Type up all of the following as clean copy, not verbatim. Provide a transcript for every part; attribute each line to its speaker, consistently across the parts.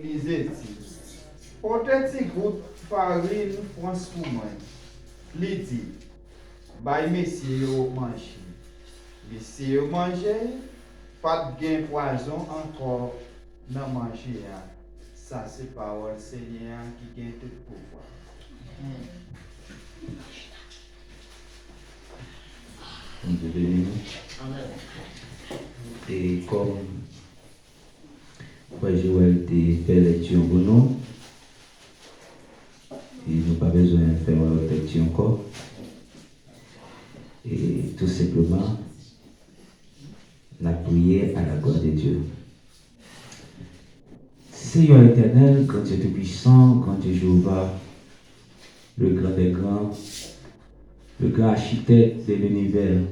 Speaker 1: Lisez peut-être groupe farine France Mouman. Li dit, bay messieurs yo manger. Messieurs yo manger, pas de gain poison encore dans manger. Ça c'est parole Seigneur qui gagne tout pouvoir.
Speaker 2: Dieu bénisse. Et comme Frère Joël t'a fait lecture pour nous, et nous pas besoin de faire une lecture encore. Et tout simplement, la prière à la gloire de Dieu. Seigneur éternel, quand tu es tout-puissant, quand tu es Jéhovah, le grand des grands, le grand architecte de l'univers,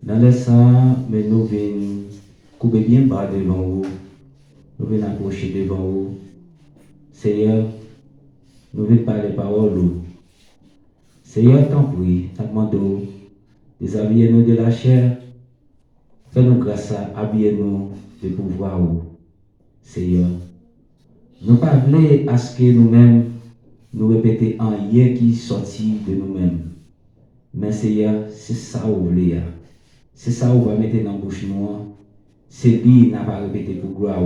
Speaker 2: dans le sang, mais nous venons couper bien bas devant vous, nous venons approcher devant vous. Seigneur, nous venons parler paroles. Seigneur, t'en prie, t'en demande, déshabillez-nous de la chair, fais-nous grâce à habiller-nous de pouvoir. Seigneur, nous pas voulons à ce que nous-mêmes nous répétions en rien qui sortit de nous-mêmes. Mais Seigneur, c'est ça que vous voulez. C'est ça que vous va mettre dans la bouche noire. C'est lui qui n'a pas répété pour gloire.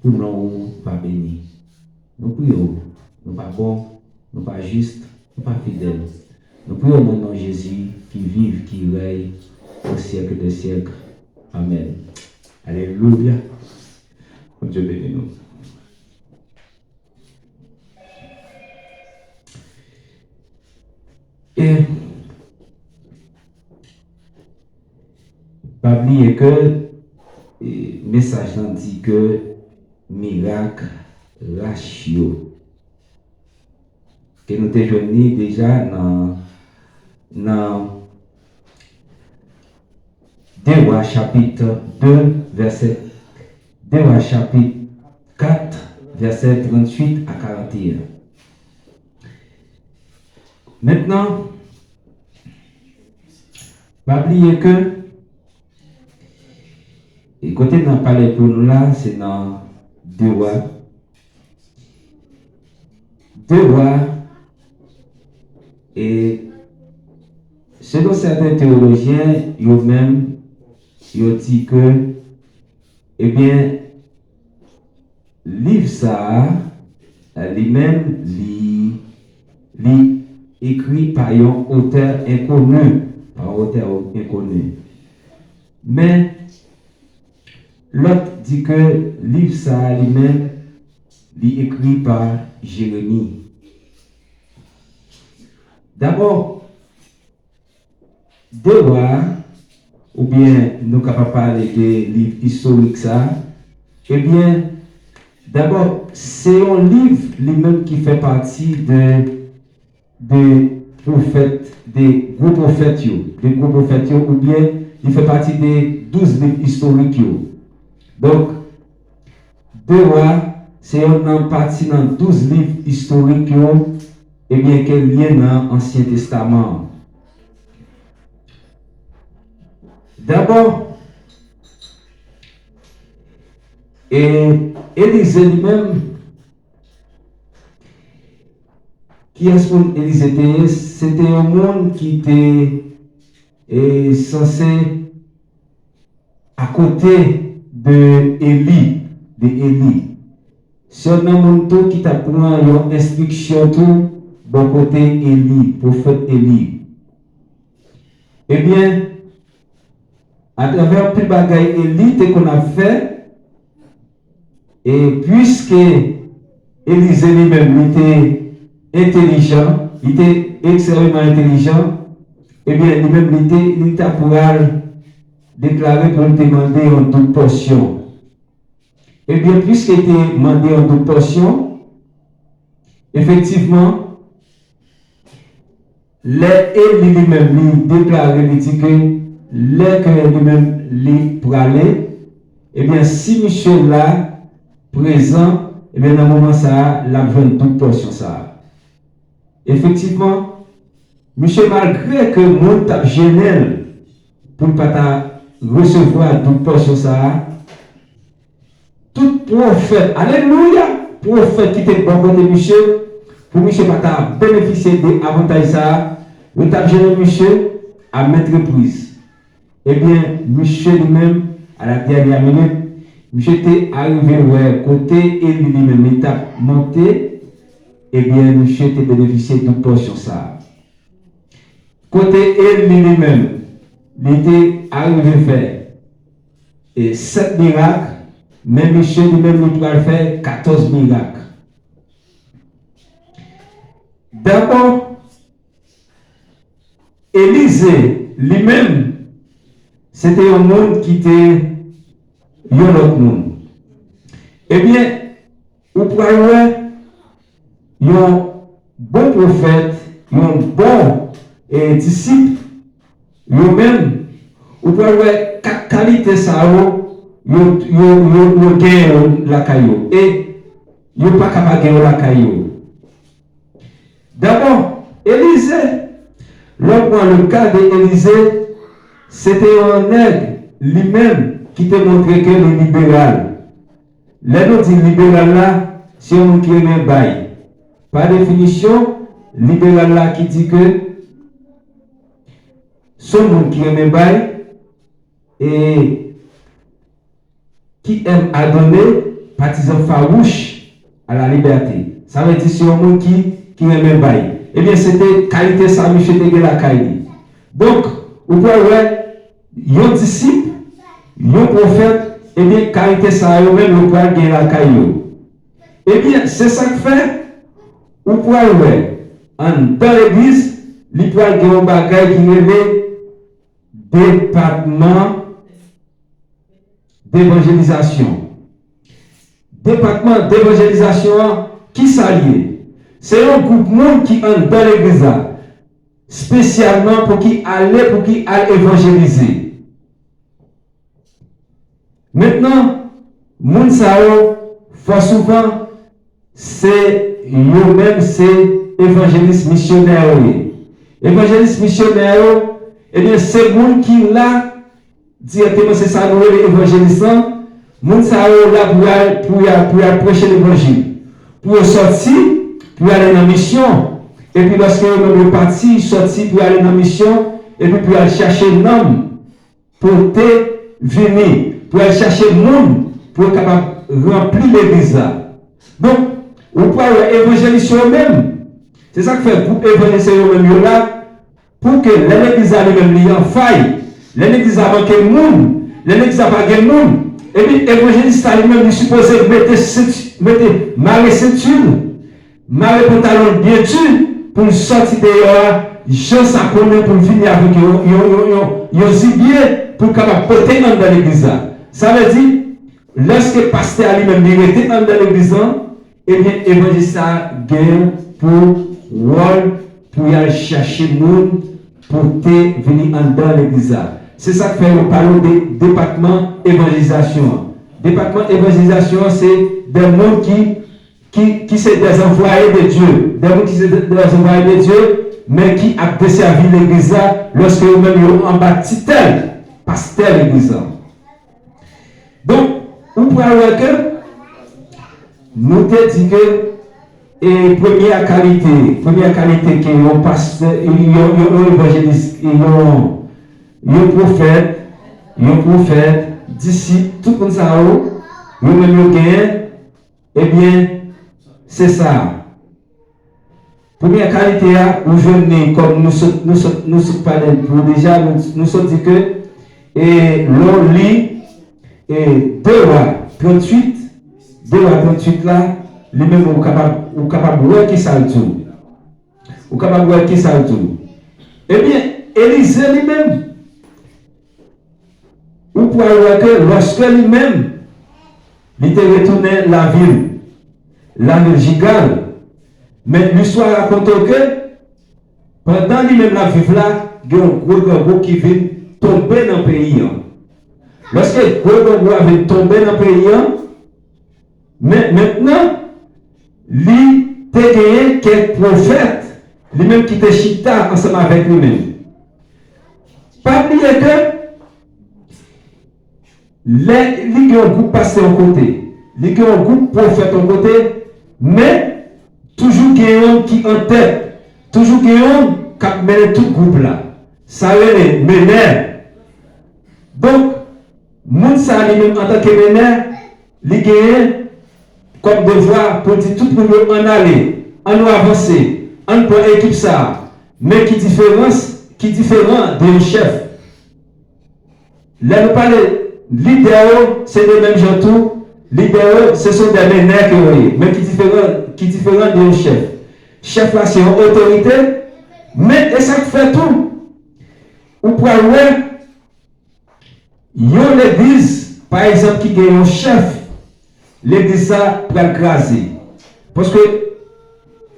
Speaker 2: Pour nous, pas béni. Nous prions, nous pas bons, nous pas justes, nous pas fidèles. Nous prions au nom de Jésus qui vive, qui règne au siècle des siècles. Amen. Alléluia. Dieu bénisse nous. Et pas oublier que le message dit que miracle ratio que nous avons venu déjà dans 2 Rois chapitre 2 verset 2 Rois chapitre 4 verset 38 à 41. Maintenant, pas oublier que et côté dans parler pour nous là, c'est dans 2 Rois. 2 Rois, et selon certains théologiens, ils même ils dit que, eh bien, livre ça, lui-même, écrit par un auteur inconnu, Mais l'autre dit que livre ça lui-même, écrit par Jérémie. D'abord, 2 Rois, ou bien nous capables de parler des livres historiques ça, eh bien, d'abord, c'est un livre lui-même qui fait partie des prophètes, des gros prophètes, ou bien il fait partie des 12 livres historiques. Donc, 2 Rois, c'est une partie dans 12 livres historiques, et bien qu'elle est liée dans l'Ancien Testament. D'abord, et Élisée lui-même, qui est-ce qu'on Élisée était? C'était un monde qui était censé à côté de Élie. C'est un monde qui t'a pris une instruction tout bon côté Élie, prophète Élie. Eh bien, à travers tout le bagage Élie qu'on a fait, et puisque Élisée lui-même était intelligent, il était extrêmement intelligent, et bien lui-même il était pour déclarer pour lui demander en toute portion. Et bien puisqu'il était demandé en toute portion, effectivement, les Élie lui-même lui déclarait, il dit que les que lui-même lui pour aller, et bien si monsieur là présent, et bien dans le moment ça, la besoin de toute portion ça. Effectivement, monsieur malgré que mon tape gêné pour ne pas recevoir toute portion ça, tout tout prophète, alléluia, prophète qui était bon côté monsieur, pour monsieur pas bénéficier des avantages ça, vous avez géré monsieur à mettre prise. Eh bien, monsieur lui-même, à la dernière minute, monsieur était arrivé ouais, côté et lui-même, il t'a monté, eh bien, monsieur était bénéficié d'une portion ça. Côté et lui-même, il était arrivé faire et 7 miracles, mais monsieur lui-même, il doit faire 14 miracles. D'abord, Élisée lui-même, c'était un monde qui était un autre monde. Eh bien, vous pouvez voir, il y a un bon prophète, il y a un bon disciple, il y a même, vous pouvez voir, quatre qualités ça, il y a la caillou. Et il n'y a pas capable de gagner la caillou. D'abord, Élisée, le cas d'Élisée, c'était un nègre lui-même qui te montrait que le libéral. Les noms du libéral là, c'est un qui est un bail. Par définition, libéral là qui dit que son monde qui est un bail et qui aime à donner, partisan farouche à la liberté. Ça veut dire que c'est un monde qui aime un bail. Eh bien, c'était qualité ça, monsieur Tegue la Kaili. Donc, vous pouvez voir, un disciple, un prophète, eh bien, qualité ça, même vous pouvez gagner la Kaili. Eh bien, c'est ça que fait, vous pouvez voir, dans l'église, il peut y avoir un bagage qui est département d'évangélisation. Département d'évangélisation qui s'allie. C'est un groupe de monde qui entre dans l'église spécialement pour qui aille évangéliser. Maintenant, moun sao, fois souvent, c'est eux-mêmes, c'est évangéliste missionnaire. Évangéliste missionnaire, eh bien, c'est moun qui là, directement, c'est ça, nous les évangélisants, moun sao là pour prêcher l'évangile. Pour sortir, pour aller dans la mission. Et puis lorsque vous parti, sorti pour aller dans la mission, et puis pour aller chercher l'homme, pour te venir, pour aller chercher le monde, pour être capable de remplir l'église. Donc, vous pouvez évangéliser eux-mêmes. C'est ça que fait pour évangéliser eux-mêmes là, pour que l'église elle-même en faille, l'église a manqué le monde, l'église a pas gagné le monde. Et puis l'évangéliste lui-même est supposé mettre marée ceinture, marée pantalon bien sûr, pour sortir dehors, gens ça connaît pour venir avec un gibier pour capable porter dans l'église. Ça veut dire, lorsque le pasteur lui-même était dans l'église, eh bien, l'évangéliste a gagné pour rôle, pour aller chercher le monde, pour venir dans l'église. C'est ça que fait, on parle de département évangélisation. Département évangélisation, c'est des mondes qui sont des envoyés de Dieu. Des mondes qui sont des envoyés de Dieu, mais qui a desservi l'église lorsque eux-mêmes ont bâti tel, pasteur l'église. Donc, vous pouvez voir que nous te dit que et première qualité qui ont pasteur, ils ont évangéliste, un prophète, disciple, tout comme ça, nous eh bien, c'est ça. Première qualité, aujourd'hui, comme nous sommes parlé pour déjà, nous sommes dit que, et l'on lit, et 2 rois 38 là, lui-même, on est capable de voir qui ça tout. On est capable de voir qui ça tout. Eh bien, Élisée lui-même, vous pouvez voir que lorsque lui-même, il était retourné la ville Gigale, mais l'histoire raconte que pendant lui-même la ville là, il y a un gros gros qui vient tomber dans le pays. Lorsque le gros gros avait tombé dans le pays, mais maintenant, lui a gagné quelques prophètes, lui-même qui était chita ensemble avec lui-même. Pas oublier que les groupe passé au côté. il y a un groupe prophète en côté, mais toujours il y a un qui en tête, toujours il y a un qui mène tout groupe là. Ça est les meneurs. Donc, moun sa lui-même en tant que meneur, il gagne comme devoir pour dire tout le monde en aller, en nous avancer, en pour équipe ça, mais qui différent de chef. Là, nous parlons, l'idéal, c'est les mêmes gens tout, l'idéal, ce sont des meneurs que vous voyez, mais qui différent de chef. Chef là, c'est une autorité, mais et ça fait tout. Ou pour aller, il y a l'église, par exemple, qui gagne un chef, l'église ça pour écraser. Parce que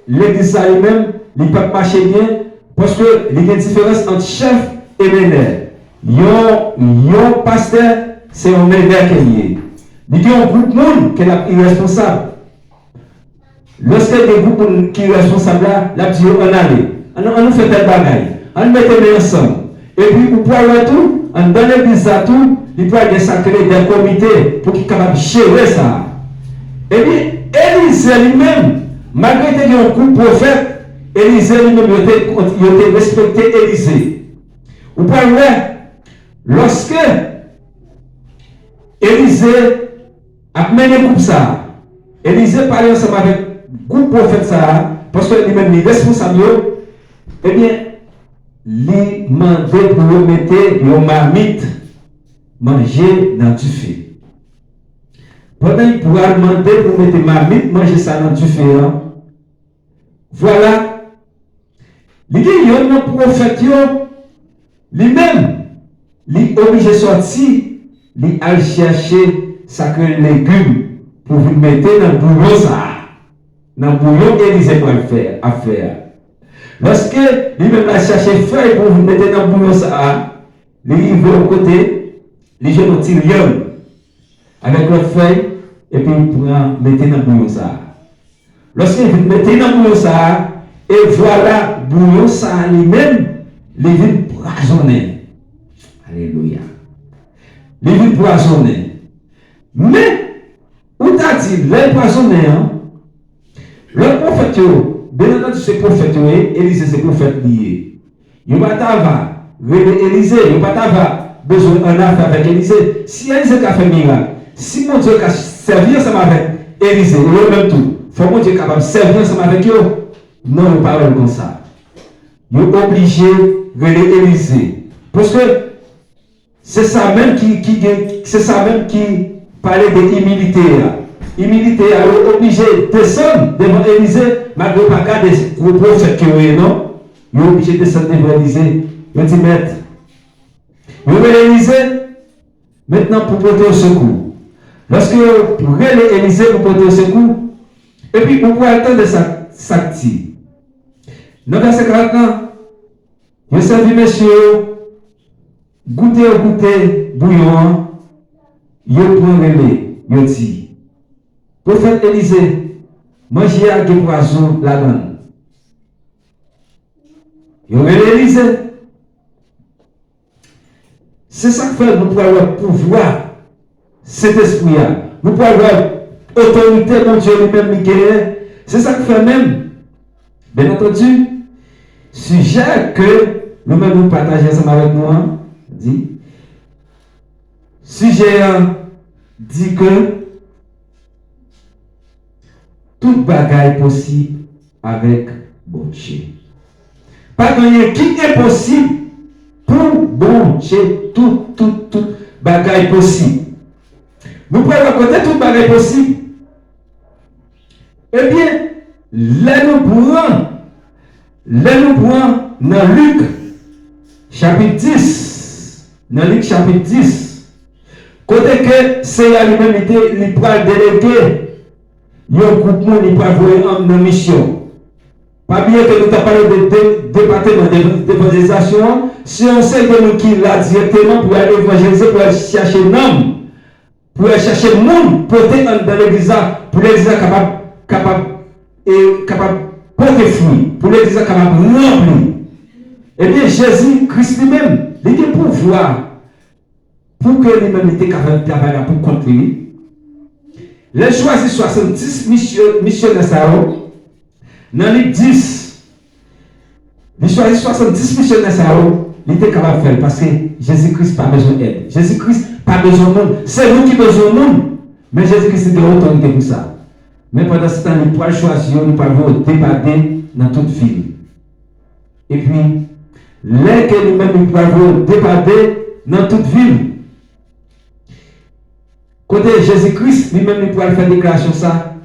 Speaker 2: l'église ça lui-même, il ne peut pas marcher bien, parce qu'il y a une différence entre chef et meneur. Yon pasteur, c'est un meneur qui est. Il y a un groupe de monde qui est irresponsable. Lorsqu'il y a des groupes qui sont responsables, là, dit on allait. On fait tel bagaille. On met les ensemble. Et puis, pour pouvoir tout, on donne l'église à tout, il peut y avoir des comités pour qu'ils soient capables de gérer ça. Et bien, Élisée lui-même, malgré qu'il y ait un groupe prophète, Élisée lui-même, il a respecté Élisée. Vous pouvez voir, lorsque Élisée a mené le groupe ça, Élisée parlait ensemble avec le groupe prophète ça, parce que lui-même est responsable, eh bien, il demandait pour le mettre une marmite manger dans du feu. Pendant qu'il pourra demander pour mettre marmite manger ça dans du feu, voilà. Il y a un prophète, lui-même, il est obligé de sortir, il a chercher sacré légumes pour vous mettre dans le bouillon ça. Dans le bouillon, Élisée va le faire, à faire. Lorsque lui-même a cherché feuille pour vous mettre dans le bouillon ça, il va au côté, les gens ont tiré avec leur feuille, et puis il pourra mettre dans le bouillon ça. Lorsqu'il vous mettez dans le bouillon ça, et voilà, bouillon ça lui-même, les villes poisonnées. Alléluia. Les villes poisonnées. Mais, où t'as dit, les poisonnés, le prophète, bien entendu, c'est prophète, Élisée, c'est prophète lié. Il n'y a pas Élisée, il n'y a pas besoin d'un affaire avec Élisée. Si Élisée a fait miracle, si mon Dieu a servi ensemble avec Élisée, il même tout, il faut mon Dieu capable de servir ensemble avec eux. Non, il ne parle pas comme ça. Il est obligé de relayer Élisée. Parce que c'est ça même qui parlait de l'humilité. L'humilité, il est obligé de descendre devant Élisée, malgré pas garder le prophète qui est non. Il est obligé de descendre devant Élisée. Il dit, maître, il relaye Élisée, maintenant pour porter au secours. Lorsque vous relayez Élisée pour porter au secours, et puis vous pouvez attendre ça dit. Dans le verset 49, je servis messieurs, goûter bouillon, je prends relais, je dis, prophète Élisée, mangez à des poissons là-dedans. Je relais Élisée. C'est ça que fait nous pouvons avoir pouvoir, cet esprit-là. Nous pouvons avoir autorité, mon Dieu lui-même, c'est ça que fait même, bien entendu, sujet que nous-mêmes nous partageons ensemble avec nous, dit, sujet dit que toute bagaille possible avec bon Dieu. Pas rien qui est possible pour bon Dieu, tout bagaille possible. Nous pouvons raconter toute bagaille possible. Eh bien, là nous prenons dans Luc chapitre 10. Dans Luc chapitre 10. Côté que c'est à l'humanité, il peut déléguer. Il y a un groupe qui peut avoir une mission. Pas bien que nous avons parlé de département d'évangélisation. Si on sait que nous qui là directement pour aller évangéliser, pour aller chercher un homme, pour aller chercher le monde, porter dans l'église, pour l'église capable porter fruit, pour l'église capable de remplir. Eh bien, Jésus-Christ lui-même, il a pouvoir pour que l'humanité capable de travailler pour contre lui. Les choisi 70 missionnaires, dans les 10, les choisi 70 missionnaires, il était capable de faire parce que Jésus-Christ n'a pas besoin d'aide. Jésus-Christ n'a pas besoin de monde. C'est nous qui avons besoin de monde. Mais Jésus-Christ était autorité pour ça. Mais pendant ce temps, nous pouvons choisir, nous pouvons débattre dans toute ville. Et puis, les que nous-mêmes nous pouvons débattre dans toute ville. Côté Jésus-Christ, lui-même nous pouvons faire déclaration ça.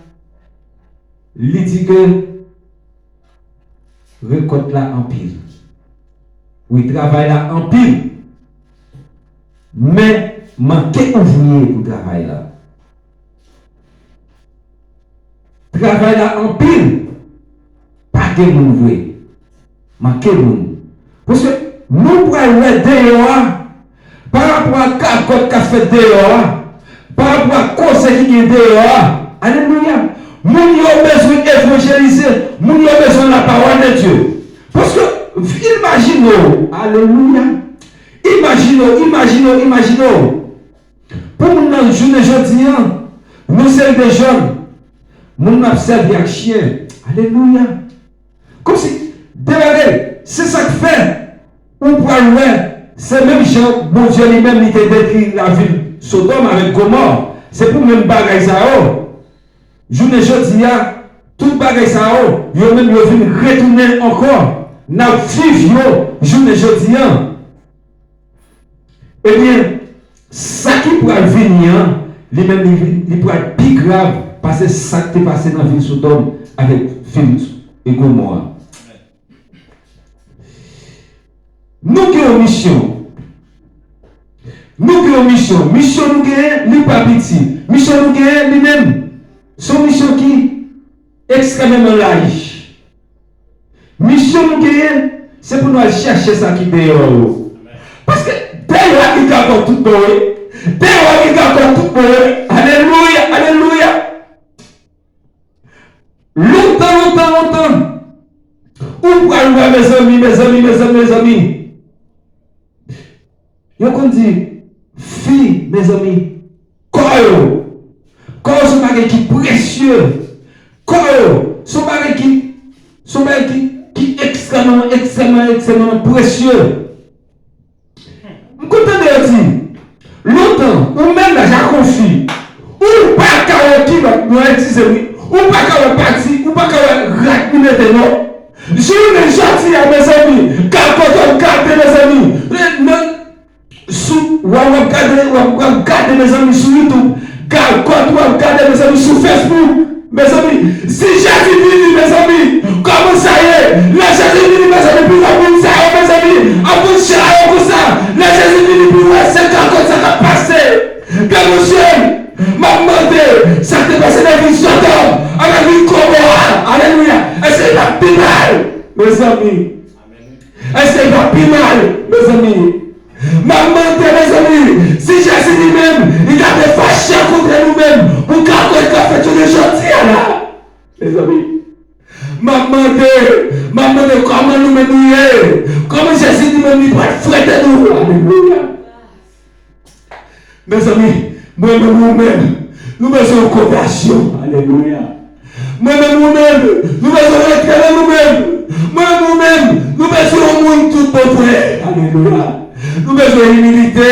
Speaker 2: Il dit que récolte là en pile. Oui, travail là en pile. Mais manquez ouvrier pour travail là. Travail là en pile. Pas de ouvrier. Manquez moun. Parce que nous pouvons aller dehors par rapport à cacotte qu'a fait dehors. Par rapport à cause qui est dehors. Alléluia. Moun yo besoin d'évangéliser. Moun yo besoin de la parole de Dieu. Parce que, imaginons, alléluia. Imaginons. Pour nous, dans le jour d'aujourd'hui, nous sommes des jeunes. Nous observons avec chien. Alléluia. Comme si, c'est ça que fait. On peut aller. C'est même Jean, mon Dieu lui-même, il était décrit la ville Sodome avec Gomorrhe. C'est pour même bagaille ça. Journée aujourd'hui, tout bagaille ça. Yo même yo venu retourner encore. N'a vivre yo journée aujourd'hui. Eh bien, ça qui pourra venir, lui-même, il pourra être plus grave parce que ça qui est passé dans la ville Sodome avec ville et Gomorrhe. Nous qui avons mission. Mission nous gagnons, nous pas petit. Mission nous gagnons lui-même. Son mission qui est extrêmement large. Mission nous gagnons, c'est pour nous aller chercher ça qui est dehors. Parce que dehors il y a encore tout beau. Dehors il y a encore tout beau. Alléluia, alléluia. Longtemps. Où pour aller mes amis. Yo qu'on dit, fille, mes amis, corps, c'est un bagage qui précieux. Corps, c'est un bagage qui extrêmement précieux. Je content de dire, longtemps, ou même là, j'ai confié, ou pas qu'à qui va nous utiliser, ou pas qu'à partir, ou pas qu'à rater maintenant. Je suis gentil à mes amis, car quand on garde mes amis, ou regarder mes amis sur YouTube, quand on regarde mes amis sur Facebook, mes amis, si Jésus dit, mes amis, comment ça y est, la Jésus dit, mes amis, plus à bout de ça, mes amis, à bout de ça, comme ça, la Jésus dit, plus à 5 ans, quand ça va passer, que monsieur m'a demandé, ça t'est passé dans la vie Sodome, à la vie Gomorrhe, alléluia, et c'est la pinale, mes amis, et c'est la pinale, mes amis. Maman, mes amis, si Jésus lui-même, il a fait fâché contre nous-mêmes, pour qu'on fait tous les gentils là. Les amis, maman, comment nous mener, comment Jésus lui-même, il va fouetter nous. Alléluia. Mes amis, moi-même, nous-mêmes, nous besoin de conversion. Alléluia. Moi-même, nous-mêmes, nous besoin de réclamer nous-mêmes. Moi-même, nous besoin au monde tout pour vrai. Alléluia. Nous besoin d'humilité.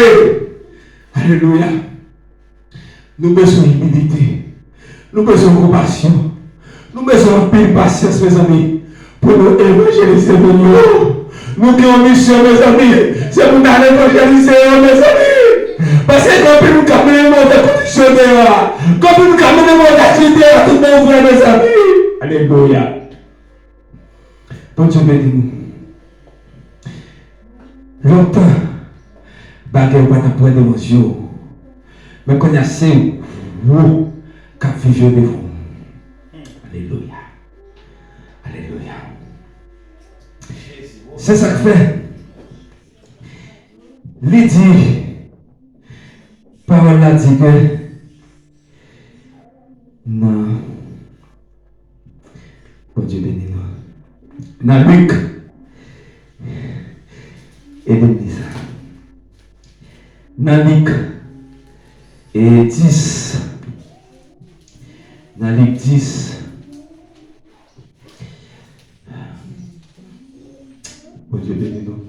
Speaker 2: Alléluia. Nous besoin d'humilité. Nous besoin de compassion. Nous besoin de patience, mes amis, pour nous évangéliser de nous. Nous qui avons mission, mes amis, c'est pour nous évangéliser, mes amis. Parce que quand nous camons le monde de conditionnaire, quand nous camons le monde d'activité, tout le monde ouvre, mes amis. Alléluia. Donc Dieu bénit nous. Longtemps, baguette pas ta point d'émotion. Mais quand il y a assez, vous, qu'a vivre de vous. Alléluia. Alléluia. C'est ça que fait. Il dit, parole là dit que, non, oh Dieu béni nous. Dans Luc, et béni ça. Dans Luc, et 10, dans Luc 10. Oh Dieu béni nous.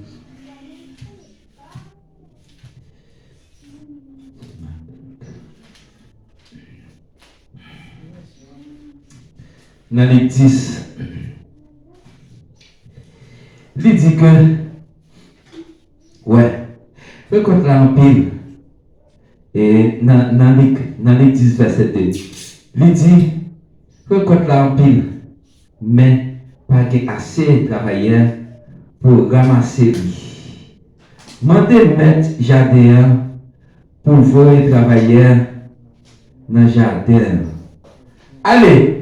Speaker 2: Dans Luc 10, il dit que, ouais, fais contre là en pile. Et dans Luc 10, verset 2, il dit, fais contre là en pile, mais pas assez de travailleurs pour ramasser lui. Mandez mettre jardin pour voir les travailleurs dans le jardin. Allez!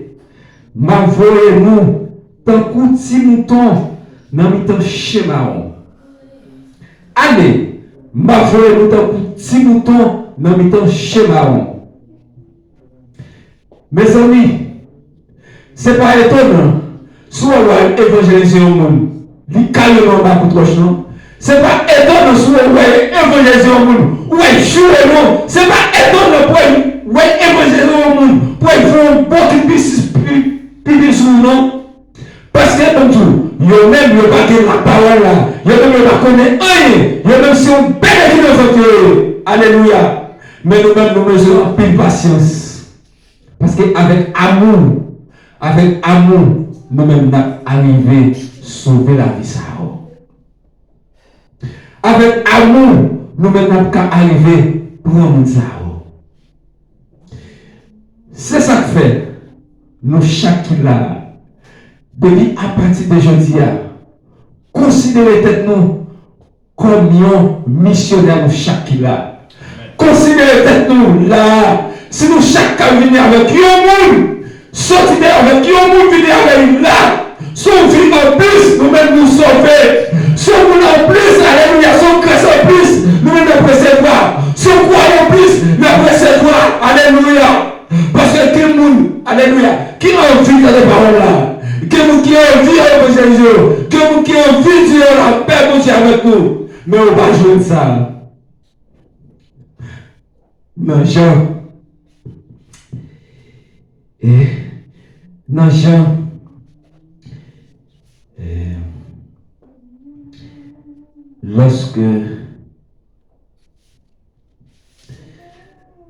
Speaker 2: M'envoyez-nous tant coup de petit mouton dans le temps schéma. Allez, m'envoyez-nous tant coup de petit mouton dans le temps schéma. Mes amis, ce n'est pas étonnant. Soit on évangéliser au monde, il carrément bas pour toi, non? Ce n'est pas étonnant soit on évangéliser au monde. Ouais, jouer non. Ce n'est pas étonnant pour évangéliser au monde. Pour faire beaucoup de business. Non? Parce que comme tout, yo même yo pas la parole là, yo même yo pas connaît rien, yo même si on bénéficie de votre alléluia. Mais nous-mêmes nous mesurons pile patience. Parce qu'avec amour, nous-mêmes nous arrivons à sauver la vie ça. Avec amour, nous-mêmes nous arrivons à prendre ça. C'est ça que fait. Nous chaque là, depuis à partir de aujourd'hui, considérez tête nous comme un missionnaire nous chaque là. Considérez tête nous là, si nous chaque venir avec un monde, sortir avec un monde, venir avec là, si on vit en plus, nous-mêmes nous sauver. Si on en plus, alléluia, si on crée en plus, nous-mêmes nous recevoir. Si on croit en plus, nous recevoir, alléluia. Parce que quel monde, alléluia, qui a envie de ces paroles-là, quel monde qui a envie de Jésus, quel monde qui a envie de Dieu, la paix de Dieu avec nous, mais on va jouer ça. Non, Jean, lorsque,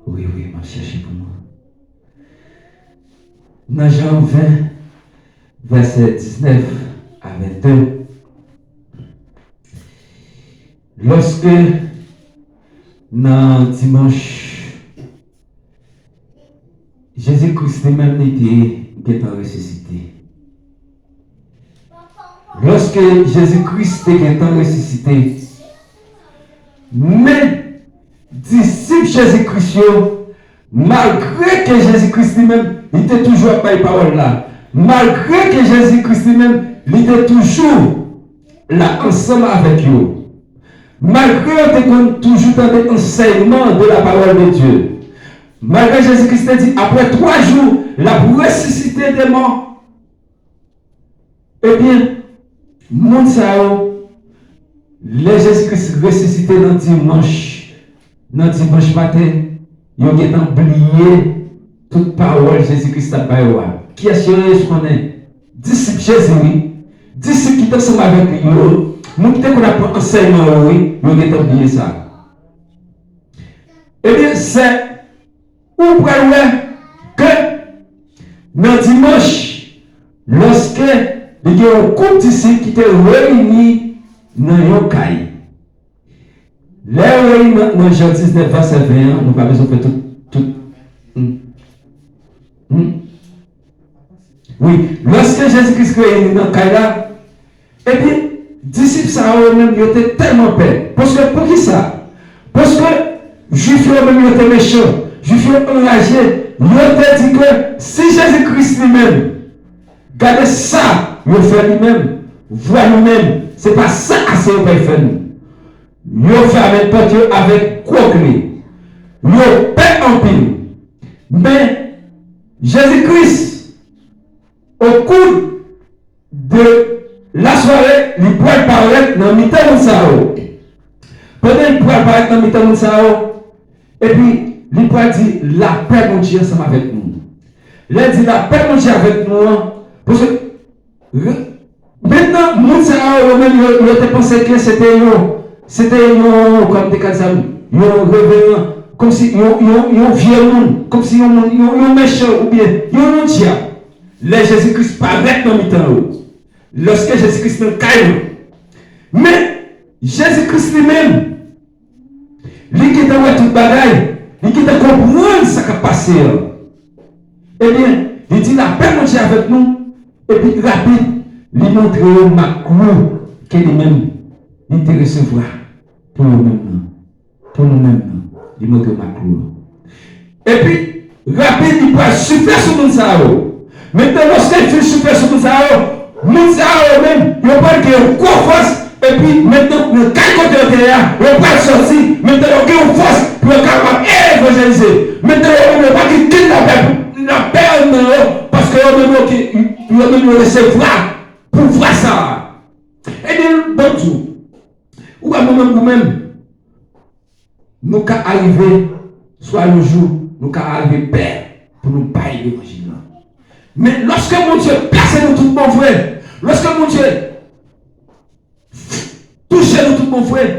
Speaker 2: oui, m'a cherché pour moi. Dans Jean 20, verset 19 à 22, lorsque dans dimanche, Jésus-Christ lui-même était ressuscité. Lorsque Jésus-Christ était ressuscité, mais disciples Jésus-Christ, malgré que Jésus-Christ lui-même il était toujours à la parole là, malgré que Jésus-Christ lui-même il était toujours là ensemble avec eux, malgré que toujours dans l'enseignement de la parole de Dieu, malgré Jésus-Christ dit après 3 jours, la ressuscité des morts, eh bien, mon sao, les Jésus-Christ ressuscité dans dimanche matin, ils ont oublié toute parole Jésus-Christ a parlé. Qui est-ce que je connais? Disciples Jésus, disciples qui sont avec lui, nous qui avons enseignement, oui, ils ont oublié ça. Eh bien, c'est où que dans dimanche, lorsque il y a un couple disciples qui étaient réunis dans un caille. Les réunis dans Jean 19, verset 21, nous n'avons pas besoin de faire tout. Oui, lorsque Jésus-Christ est réuni dans le caille là, et puis, les disciples ça eux-mêmes, ils étaient tellement peur. Parce que, pour qui ça? Parce que, les Juifs eux-mêmes, ils étaient méchants. Les Juifs enragés. Ils ont dit que si Jésus-Christ lui-même, regardez ça, il fait lui-même, voit lui-même, c'est pas ça assez pour faire nous. Ils ont fait avec porte avec quoi clé. Ils ont paix en pile. Mais, Jésus-Christ, au cours de la soirée, il pourrait apparaître dans le mi-temps de ça. Pendant qu'il pourrait apparaître dans le mi-temps de ça, et puis, il pourrait dire la paix de Dieu ensemble avec nous. Là, dit la paix, mon Dieu, avec nous. Parce que maintenant, mon Dieu, il a pensé que c'était comme des cas amis. Ils ont révérend, comme si ils ont vieux monde, comme si ils ont méchant ou bien ils ont diable. Là, Jésus-Christ paraît dans le temps. Lorsque Jésus-Christ est calme. Mais Jésus-Christ lui-même, lui qui est dans tout bagaille, lui qui est comprendre ce qui a passé. Eh bien, il dit la paix, mon Dieu, avec nous. Et puis, rapide, il montre ma cour que lui-même, il te recevra pour nous-mêmes. Pour nous-mêmes. Il montre ma cour. Et puis, rapide, il va souffler sur mon sao. Maintenant, lorsqu'il fait souffler sur mon sao même, il va pas qu'il y ait une force. Et puis, maintenant, le calme de terre, il va pas sortir. Maintenant, il y a une force pour le calme évangéliser. Maintenant, il va pas qu'il quitte la paix, parce que il va même recevoir pour voir ça. Et bien, dans tout, ou à nous-mêmes, nous qu'à arriver, soit le jour, nous qu'à arriver paix pour nous payer l'évangile. Mais lorsque mon Dieu place nous tout mon frère, lorsque mon Dieu touche nous tout mon frère,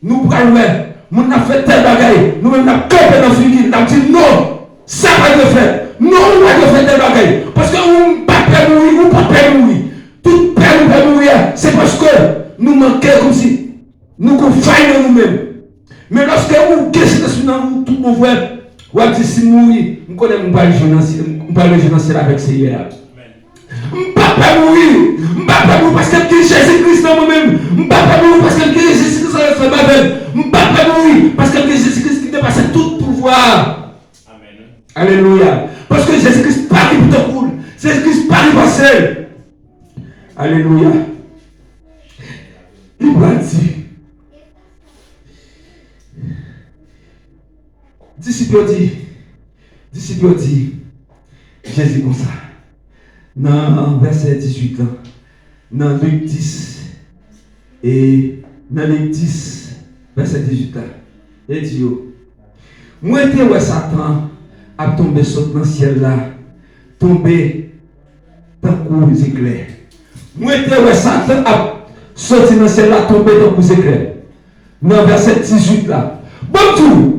Speaker 2: nous pourrons faire, nous avons fait tel bagaille, nous-mêmes avons campé dans ce film, nous avons dit non, ça va être fait. Non, on va faire tel bagaille. Parce que on ne peut pas mourir, on ne peut pas mourir. Tout père nous peut mourir, c'est parce que nous manquons comme si nous faillons nous-mêmes. Mais lorsque vous guérissez dans tout mon frère, vous avez dit si mourir, nous connaissons, on va le génocier avec ces hier. Je ne peux pas mourir. Je ne peux pas mourir parce que Jésus-Christ dans moi-même. Je ne peux pas mourir parce que Jésus-Christ dans moi-même. Je ne peux pas mourir parce que Jésus-Christ qui dépasse tout pouvoir. Amen. Alléluia. Parce que Jésus-Christ parle pour te coule. Jésus-Christ parle pour seul. Alléluia. Il va dire. Disciple dit, Jésus comme ça. Dans verset 18, dans Luc 10, et dans Luc 10, verset 18, il dit, moi, je Satan a tombé sur le ciel là, tombé dans le coup éclairs. Moi, je Satan a sorti dans le ciel là, tombé dans le coup éclairs. Dans verset 18 là. Bon tout.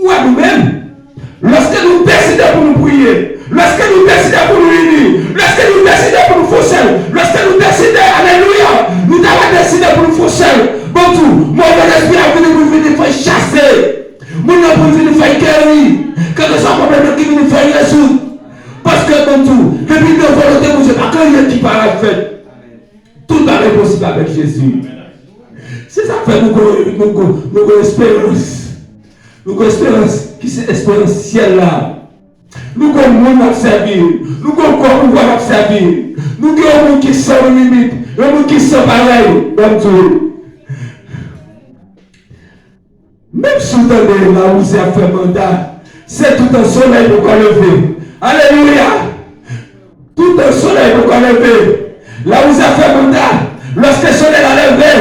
Speaker 2: Ou à nous-mêmes, lorsque nous décidons pour nous prier, lorsque nous décidons pour nous unir, lorsque nous décidons pour nous fausser, lorsque nous décidons, alléluia, nous avons décidé pour nous fausser. Bon tout, mon esprit a voulu nous venir faire chasser. Mon esprit a voulu nous faire guérir. Quel que soit le problème qui nous fait résoudre. Parce que bon tout, depuis nos volontés, vous n'avez pas quelqu'un qui parle en fait. Tout est possible avec Jésus. C'est ça fait nous avons espérance. Nous avons espérance qui c'est espérance là. Nous avons un monde à servir. Nous avons un pouvoir à servir. Nous avons un monde qui sans limite. Un monde qui sans pareil. Même si vous avez là où vous avez fait mandat, c'est tout un soleil pour qu'on lever. Alléluia. Tout un soleil pour qu'on lever. Là où vous avez fait mandat, lorsque le soleil a levé,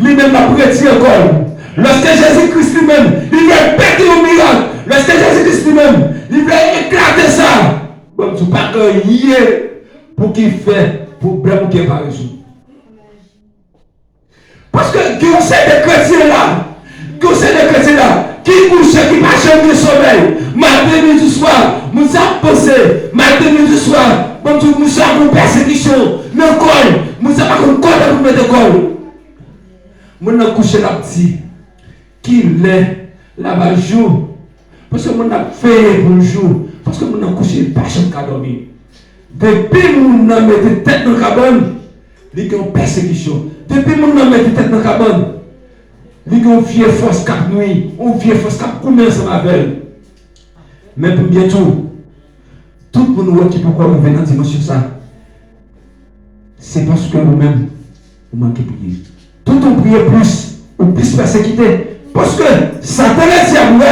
Speaker 2: lui-même a prêté encore. Lorsque Jésus-Christ lui-même, il veut péter au miracle. Lorsque Jésus-Christ lui-même, il veut éclater ça. Bon, tu ne pas que pour qu'il fait, pour problème qui n'est pas résolu. Parce que Dieu sait des chrétiens là, qui couchent, qui marchent du sommeil, matin, midi, du soir, nous avons pensé, matin, midi, du soir, bon, nous avons une persécution, nous avons un col pour mettre col. Nous avons couché la petite. Qu'il est là-bas jour. Parce que mon a fait pour le jour. Parce que mon a couché pas chaque dormir. Depuis mon a mis tête dans la cabane, il y a une persécution. Depuis mon a mis tête dans la cabane, il y a une vieille force cap nuit, une vieille force cap commence à m'appelle. Mais pour bientôt, tout le monde qui pourquoi vous venez dans dimanche ça, c'est parce que vous-même, vous manquez de prier. Tout on prie plus, ou plus persécuté. Parce que Satan est diable,